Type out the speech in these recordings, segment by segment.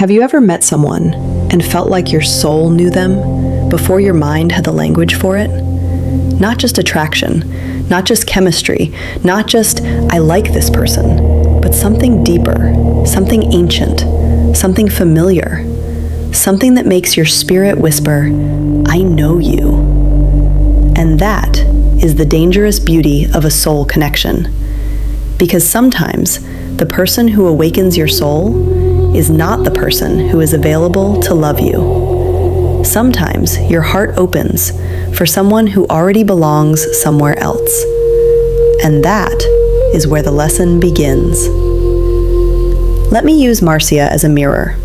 Have you ever met someone and felt like your soul knew them before your mind had the language for it? Not just attraction, not just chemistry, not just, I like this person, but something deeper, something ancient, something familiar, something that makes your spirit whisper, I know you. And that is the dangerous beauty of a soul connection. Because sometimes the person who awakens your soul is not the person who is available to love you. Sometimes your heart opens for someone who already belongs somewhere else. And that is where the lesson begins. Let me use Marsia as a mirror.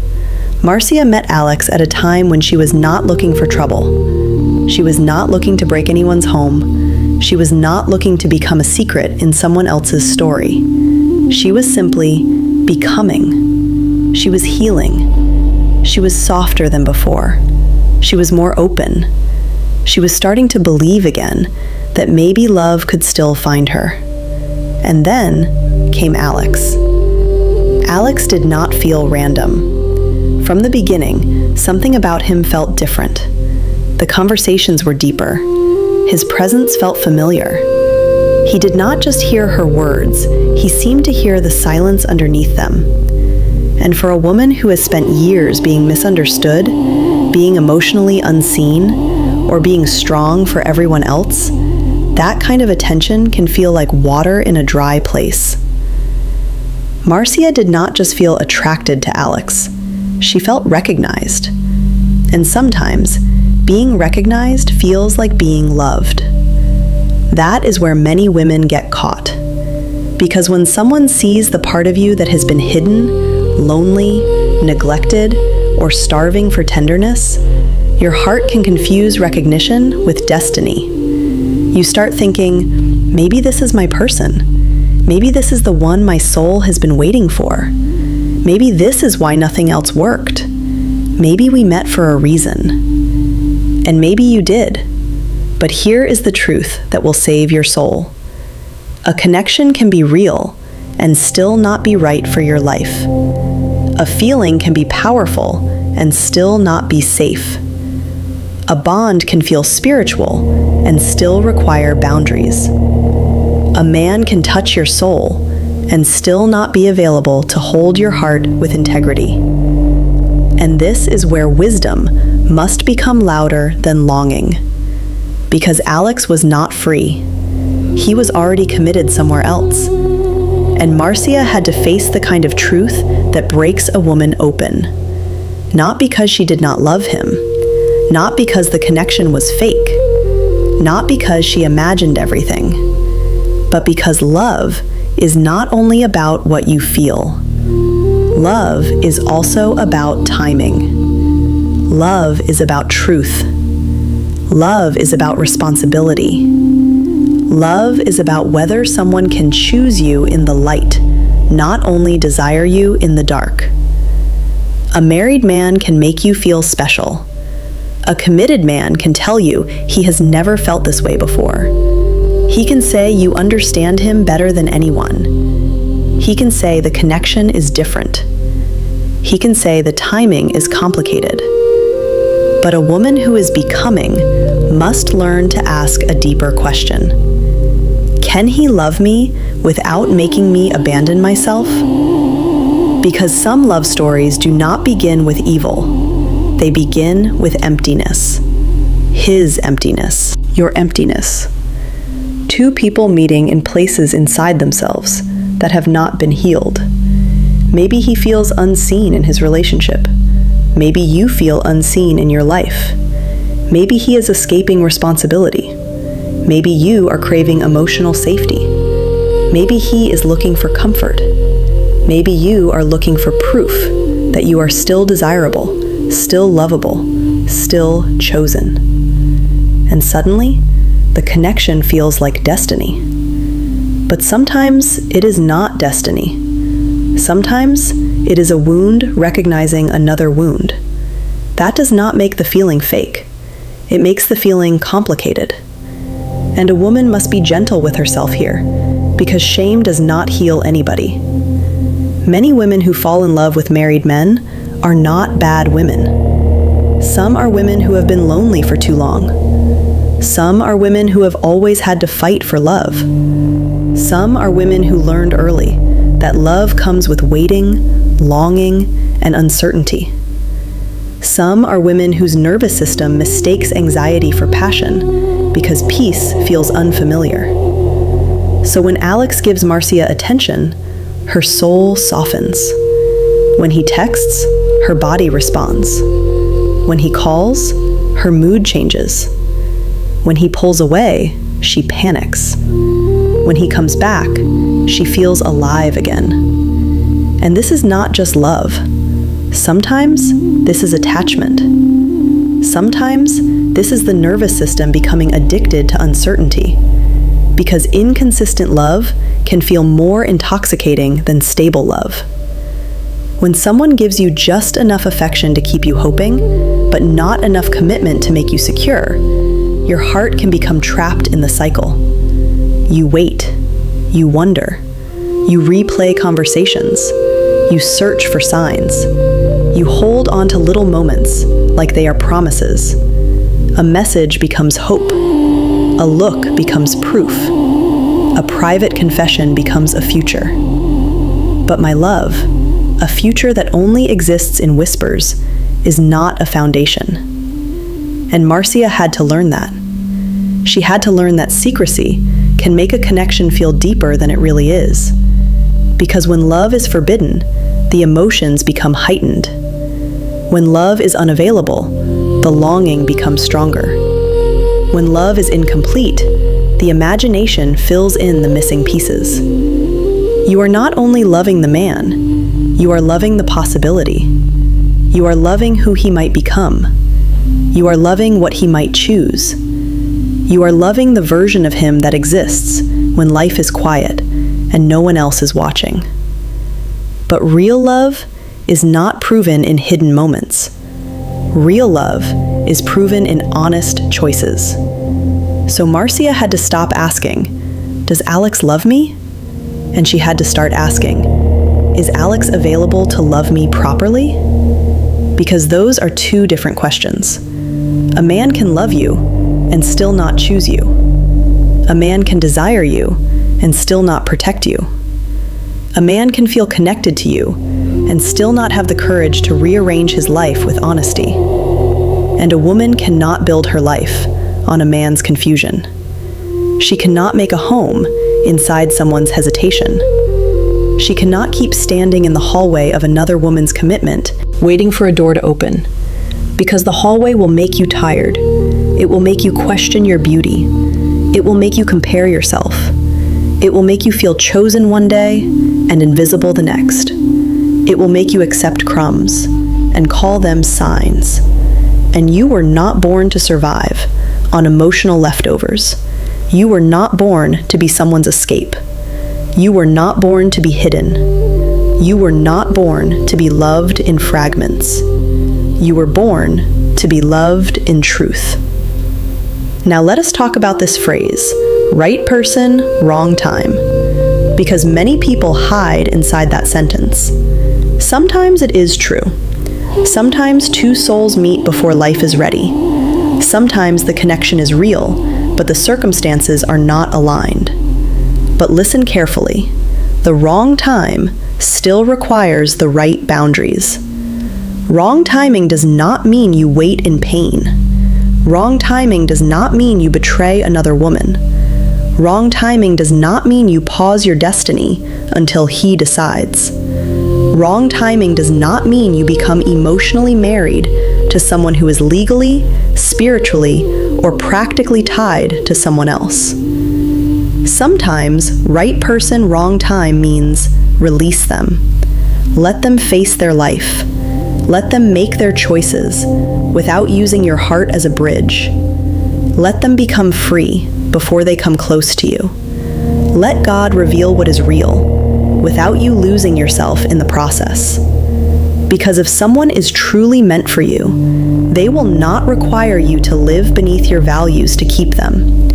Marsia met Alex at a time when she was not looking for trouble. She was not looking to break anyone's home. She was not looking to become a secret in someone else's story. She was simply becoming. She was healing. She was softer than before. She was more open. She was starting to believe again that maybe love could still find her. And then came Alex. Alex did not feel random. From the beginning, something about him felt different. The conversations were deeper. His presence felt familiar. He did not just hear her words, he seemed to hear the silence underneath them. And for a woman who has spent years being misunderstood, being emotionally unseen, or being strong for everyone else, that kind of attention can feel like water in a dry place. Marsia did not just feel attracted to Alex, she felt recognized. And sometimes, being recognized feels like being loved. That is where many women get caught. Because when someone sees the part of you that has been hidden, lonely, neglected, or starving for tenderness, your heart can confuse recognition with destiny. You start thinking, maybe this is my person. Maybe this is the one my soul has been waiting for. Maybe this is why nothing else worked. Maybe we met for a reason. And maybe you did. But here is the truth that will save your soul. A connection can be real and still not be right for your life. A feeling can be powerful and still not be safe. A bond can feel spiritual and still require boundaries. A man can touch your soul and still not be available to hold your heart with integrity. And this is where wisdom must become louder than longing. Because Alex was not free. He was already committed somewhere else. And Marsia had to face the kind of truth that breaks a woman open. Not because she did not love him, not because the connection was fake, not because she imagined everything, but because love is not only about what you feel. Love is also about timing. Love is about truth. Love is about responsibility. Love is about whether someone can choose you in the light, not only desire you in the dark. A married man can make you feel special. A committed man can tell you he has never felt this way before. He can say you understand him better than anyone. He can say the connection is different. He can say the timing is complicated. But a woman who is becoming must learn to ask a deeper question. Can he love me without making me abandon myself? Because some love stories do not begin with evil. They begin with emptiness. His emptiness, your emptiness. Two people meeting in places inside themselves that have not been healed. Maybe he feels unseen in his relationship. Maybe you feel unseen in your life. Maybe he is escaping responsibility. Maybe you are craving emotional safety. Maybe he is looking for comfort. Maybe you are looking for proof that you are still desirable, still lovable, still chosen. And suddenly, the connection feels like destiny. But sometimes it is not destiny. Sometimes it is a wound recognizing another wound. That does not make the feeling fake. It makes the feeling complicated. And a woman must be gentle with herself here, because shame does not heal anybody. Many women who fall in love with married men are not bad women. Some are women who have been lonely for too long. Some are women who have always had to fight for love. Some are women who learned early that love comes with waiting, longing, and uncertainty. Some are women whose nervous system mistakes anxiety for passion because peace feels unfamiliar. So when Alex gives Marsia attention, her soul softens. When he texts, her body responds. When he calls, her mood changes. When he pulls away, she panics. When he comes back, she feels alive again. And this is not just love. Sometimes this is attachment. Sometimes this is the nervous system becoming addicted to uncertainty, because inconsistent love can feel more intoxicating than stable love. When someone gives you just enough affection to keep you hoping, but not enough commitment to make you secure, your heart can become trapped in the cycle. You wait, you wonder, you replay conversations, you search for signs, you hold on to little moments like they are promises. A message becomes hope, a look becomes proof, a private confession becomes a future. But my love, a future that only exists in whispers, is not a foundation. And Marsia had to learn that. She had to learn that secrecy can make a connection feel deeper than it really is. Because when love is forbidden, the emotions become heightened. When love is unavailable, the longing becomes stronger. When love is incomplete, the imagination fills in the missing pieces. You are not only loving the man, you are loving the possibility. You are loving who he might become. You are loving what he might choose. You are loving the version of him that exists when life is quiet and no one else is watching. But real love is not proven in hidden moments. Real love is proven in honest choices. So Marsia had to stop asking, "Does Alex love me?" And she had to start asking, "Is Alex available to love me properly?" Because those are two different questions. A man can love you and still not choose you. A man can desire you and still not protect you. A man can feel connected to you and still not have the courage to rearrange his life with honesty. And a woman cannot build her life on a man's confusion. She cannot make a home inside someone's hesitation. She cannot keep standing in the hallway of another woman's commitment, waiting for a door to open. Because the hallway will make you tired. It will make you question your beauty. It will make you compare yourself. It will make you feel chosen one day and invisible the next. It will make you accept crumbs and call them signs. And you were not born to survive on emotional leftovers. You were not born to be someone's escape. You were not born to be hidden. You were not born to be loved in fragments. You were born to be loved in truth. Now let us talk about this phrase, right person, wrong time, because many people hide inside that sentence. Sometimes it is true. Sometimes two souls meet before life is ready. Sometimes the connection is real, but the circumstances are not aligned. But listen carefully. The wrong time still requires the right boundaries. Wrong timing does not mean you wait in pain. Wrong timing does not mean you betray another woman. Wrong timing does not mean you pause your destiny until he decides. Wrong timing does not mean you become emotionally married to someone who is legally, spiritually, or practically tied to someone else. Sometimes, right person, wrong time means release them. Let them face their life. Let them make their choices without using your heart as a bridge. Let them become free before they come close to you. Let God reveal what is real without you losing yourself in the process. Because if someone is truly meant for you, they will not require you to live beneath your values to keep them.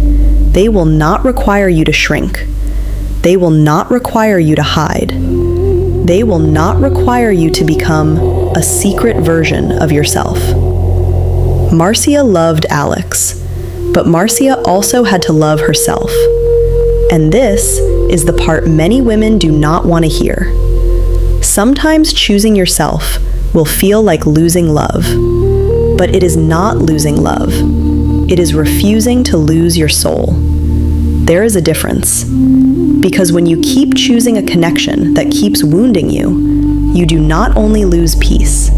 They will not require you to shrink. They will not require you to hide. They will not require you to become a secret version of yourself. Marsia loved Alex, but Marsia also had to love herself. And this is the part many women do not want to hear. Sometimes choosing yourself will feel like losing love, but it is not losing love. It is refusing to lose your soul. There is a difference, because when you keep choosing a connection that keeps wounding you, you do not only lose peace,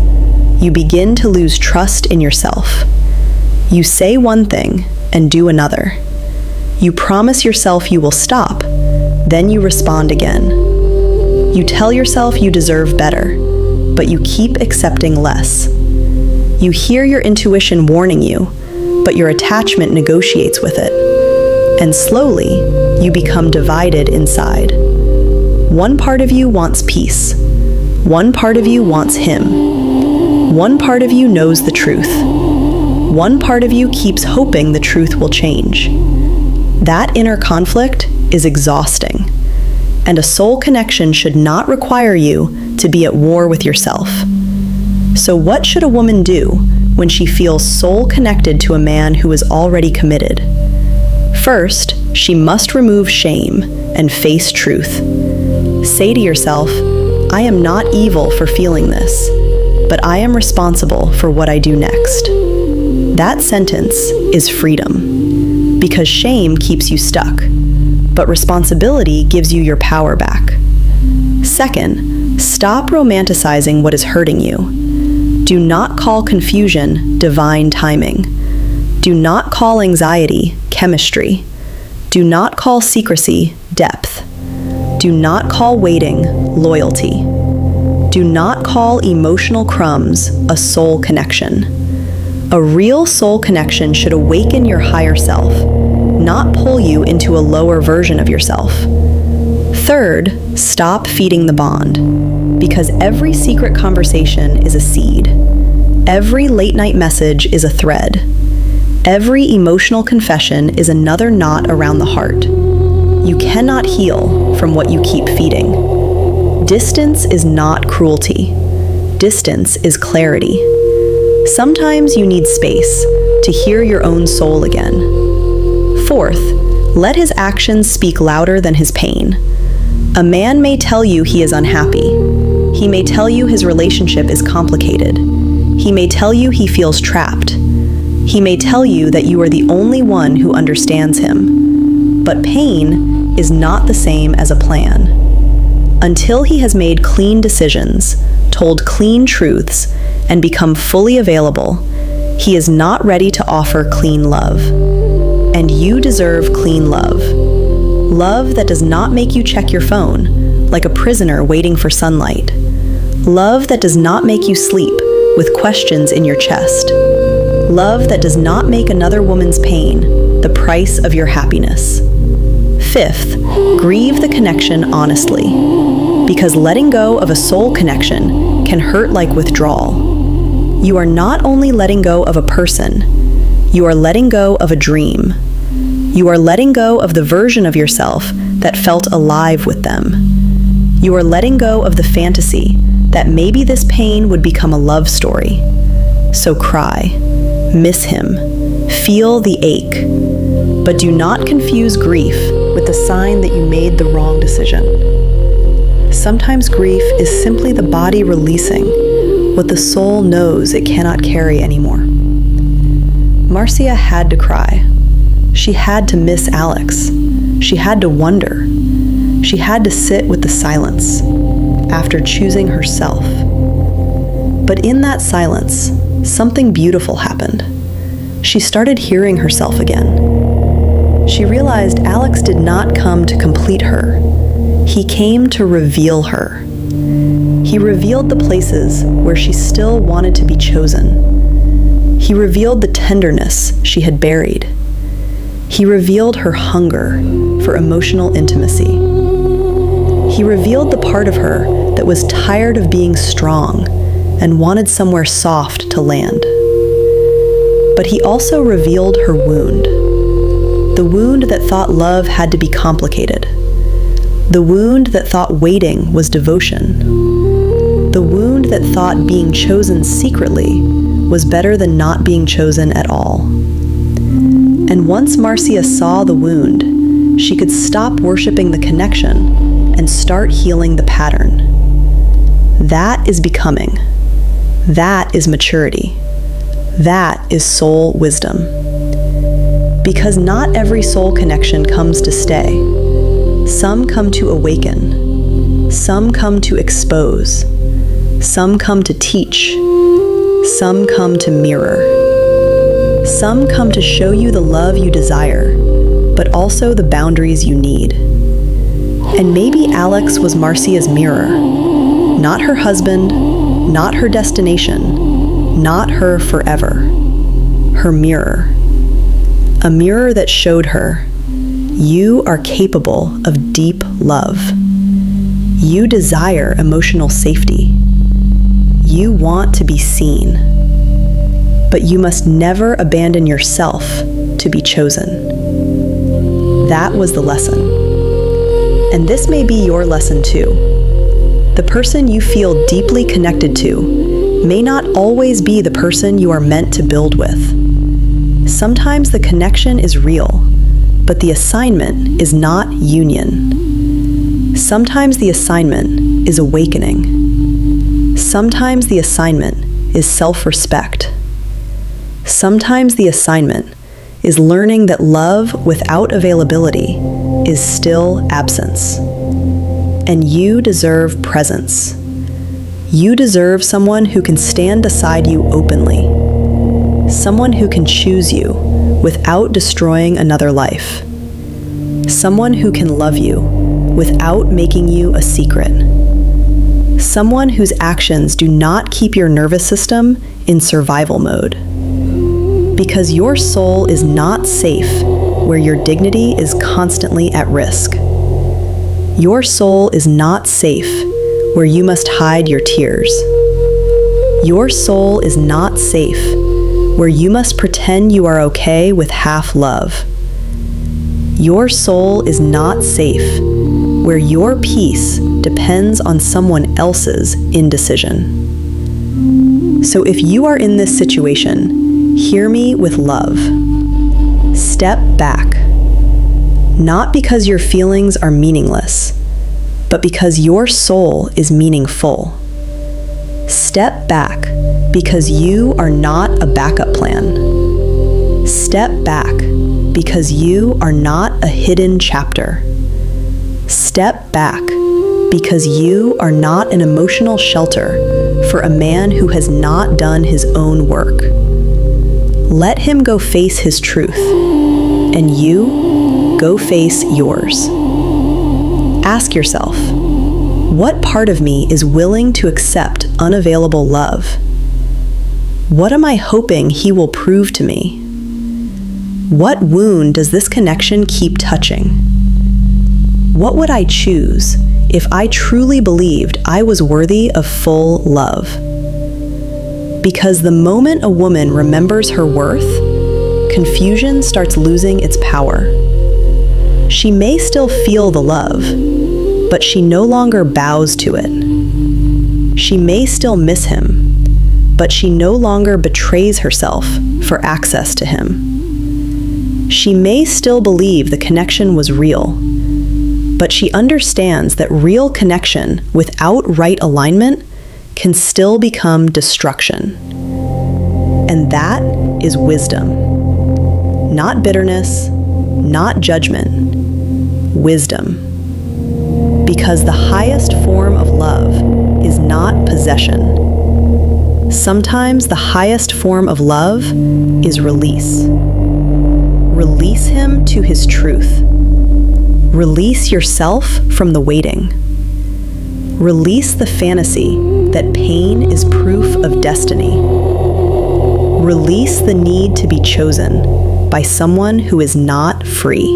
you begin to lose trust in yourself. You say one thing and do another. You promise yourself you will stop, then you respond again. You tell yourself you deserve better, but you keep accepting less. You hear your intuition warning you, but your attachment negotiates with it. And slowly, you become divided inside. One part of you wants peace. One part of you wants him. One part of you knows the truth. One part of you keeps hoping the truth will change. That inner conflict is exhausting, and a soul connection should not require you to be at war with yourself. So what should a woman do when she feels soul connected to a man who is already committed? First, she must remove shame and face truth. Say to yourself, I am not evil for feeling this, but I am responsible for what I do next. That sentence is freedom, because shame keeps you stuck, but responsibility gives you your power back. Second, stop romanticizing what is hurting you. Do not call confusion divine timing. Do not call anxiety chemistry. Do not call secrecy depth. Do not call waiting loyalty. Do not call emotional crumbs a soul connection. A real soul connection should awaken your higher self, not pull you into a lower version of yourself. Third, stop feeding the bond, because every secret conversation is a seed. Every late-night message is a thread. Every emotional confession is another knot around the heart. You cannot heal from what you keep feeding. Distance is not cruelty. Distance is clarity. Sometimes you need space to hear your own soul again. Fourth, let his actions speak louder than his pain. A man may tell you he is unhappy. He may tell you his relationship is complicated. He may tell you he feels trapped. He may tell you that you are the only one who understands him. But pain is not the same as a plan. Until he has made clean decisions, told clean truths, and become fully available, he is not ready to offer clean love. And you deserve clean love. Love that does not make you check your phone, like a prisoner waiting for sunlight. Love that does not make you sleep with questions in your chest. Love that does not make another woman's pain the price of your happiness. Fifth, grieve the connection honestly, because letting go of a soul connection can hurt like withdrawal. You are not only letting go of a person, you are letting go of a dream. You are letting go of the version of yourself that felt alive with them. You are letting go of the fantasy that maybe this pain would become a love story. So cry, miss him, feel the ache, but do not confuse grief with the sign that you made the wrong decision. Sometimes grief is simply the body releasing what the soul knows it cannot carry anymore. Marsia had to cry. She had to miss Alex. She had to wonder. She had to sit with the silence after choosing herself. But in that silence, something beautiful happened. She started hearing herself again. She realized Alex did not come to complete her. He came to reveal her. He revealed the places where she still wanted to be chosen. He revealed the tenderness she had buried. He revealed her hunger for emotional intimacy. He revealed the part of her that was tired of being strong and wanted somewhere soft to land. But he also revealed her wound. The wound that thought love had to be complicated. The wound that thought waiting was devotion. The wound that thought being chosen secretly was better than not being chosen at all. And once Marsia saw the wound, she could stop worshiping the connection and start healing the pattern. That is becoming. That is maturity. That is soul wisdom. Because not every soul connection comes to stay. Some come to awaken. Some come to expose. Some come to teach. Some come to mirror. Some come to show you the love you desire, but also the boundaries you need. And maybe Alex was Marsia's mirror. Not her husband, not her destination, not her forever. Her mirror. A mirror that showed her, you are capable of deep love. You desire emotional safety. You want to be seen. But you must never abandon yourself to be chosen. That was the lesson. And this may be your lesson too. The person you feel deeply connected to may not always be the person you are meant to build with. Sometimes the connection is real, but the assignment is not union. Sometimes the assignment is awakening. Sometimes the assignment is self-respect. Sometimes the assignment is learning that love without availability is still absence. And you deserve presence. You deserve someone who can stand beside you openly. Someone who can choose you without destroying another life. Someone who can love you without making you a secret. Someone whose actions do not keep your nervous system in survival mode. Because your soul is not safe where your dignity is constantly at risk. Your soul is not safe where you must hide your tears. Your soul is not safe where you must pretend you are okay with half love. Your soul is not safe where your peace depends on someone else's indecision. So if you are in this situation, hear me with love. Step back. Not because your feelings are meaningless, but because your soul is meaningful. Step back because you are not a backup plan. Step back because you are not a hidden chapter. Step back because you are not an emotional shelter for a man who has not done his own work. Let him go face his truth, and you go face yours. Ask yourself, what part of me is willing to accept unavailable love? What am I hoping he will prove to me? What wound does this connection keep touching? What would I choose if I truly believed I was worthy of full love? Because the moment a woman remembers her worth, confusion starts losing its power. She may still feel the love, but she no longer bows to it. She may still miss him, but she no longer betrays herself for access to him. She may still believe the connection was real, but she understands that real connection without right alignment can still become destruction. And that is wisdom. Not bitterness, not judgment, wisdom. Because the highest form of love is not possession. Sometimes the highest form of love is release. Release him to his truth. Release yourself from the waiting. Release the fantasy that pain is proof of destiny. Release the need to be chosen by someone who is not free.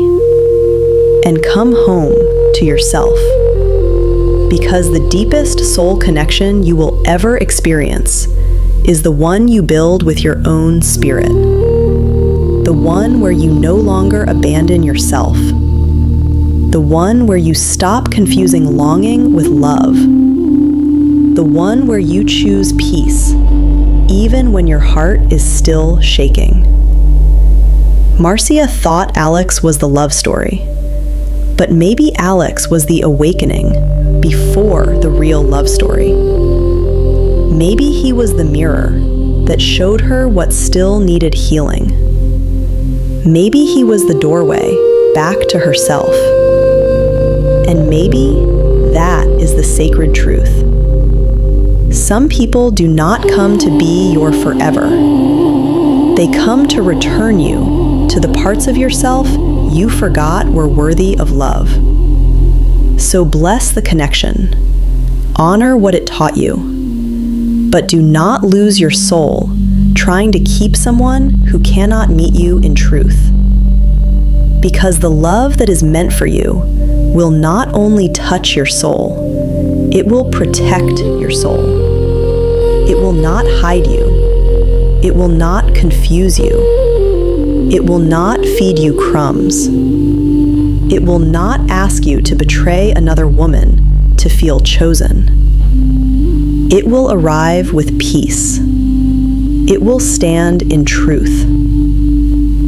And come home to yourself. Because the deepest soul connection you will ever experience is the one you build with your own spirit. The one where you no longer abandon yourself. The one where you stop confusing longing with love. the one where you choose peace, even when your heart is still shaking. Marsia thought Alex was the love story, but maybe Alex was the awakening before the real love story. Maybe he was the mirror that showed her what still needed healing. Maybe he was the doorway back to herself. And maybe that is the sacred truth. Some people do not come to be your forever. They come to return you to the parts of yourself you forgot were worthy of love. So bless the connection. Honor what it taught you. But do not lose your soul trying to keep someone who cannot meet you in truth. Because the love that is meant for you will not only touch your soul, it will protect your soul. It will not hide you. It will not confuse you. It will not feed you crumbs. It will not ask you to betray another woman to feel chosen. It will arrive with peace. It will stand in truth.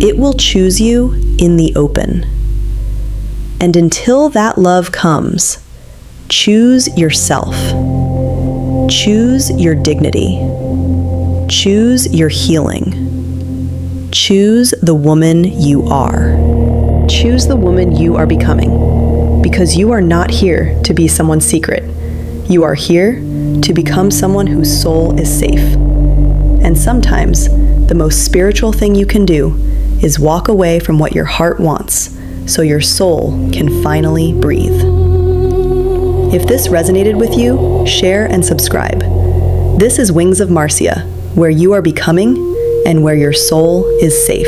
It will choose you in the open. And until that love comes, choose yourself. Choose your dignity. Choose your healing. Choose the woman you are. Choose the woman you are becoming, because you are not here to be someone's secret. You are here to become someone whose soul is safe. And sometimes, the most spiritual thing you can do is walk away from what your heart wants, so your soul can finally breathe. If this resonated with you, share and subscribe. This is Wings of Marsia, where you are becoming and where your soul is safe.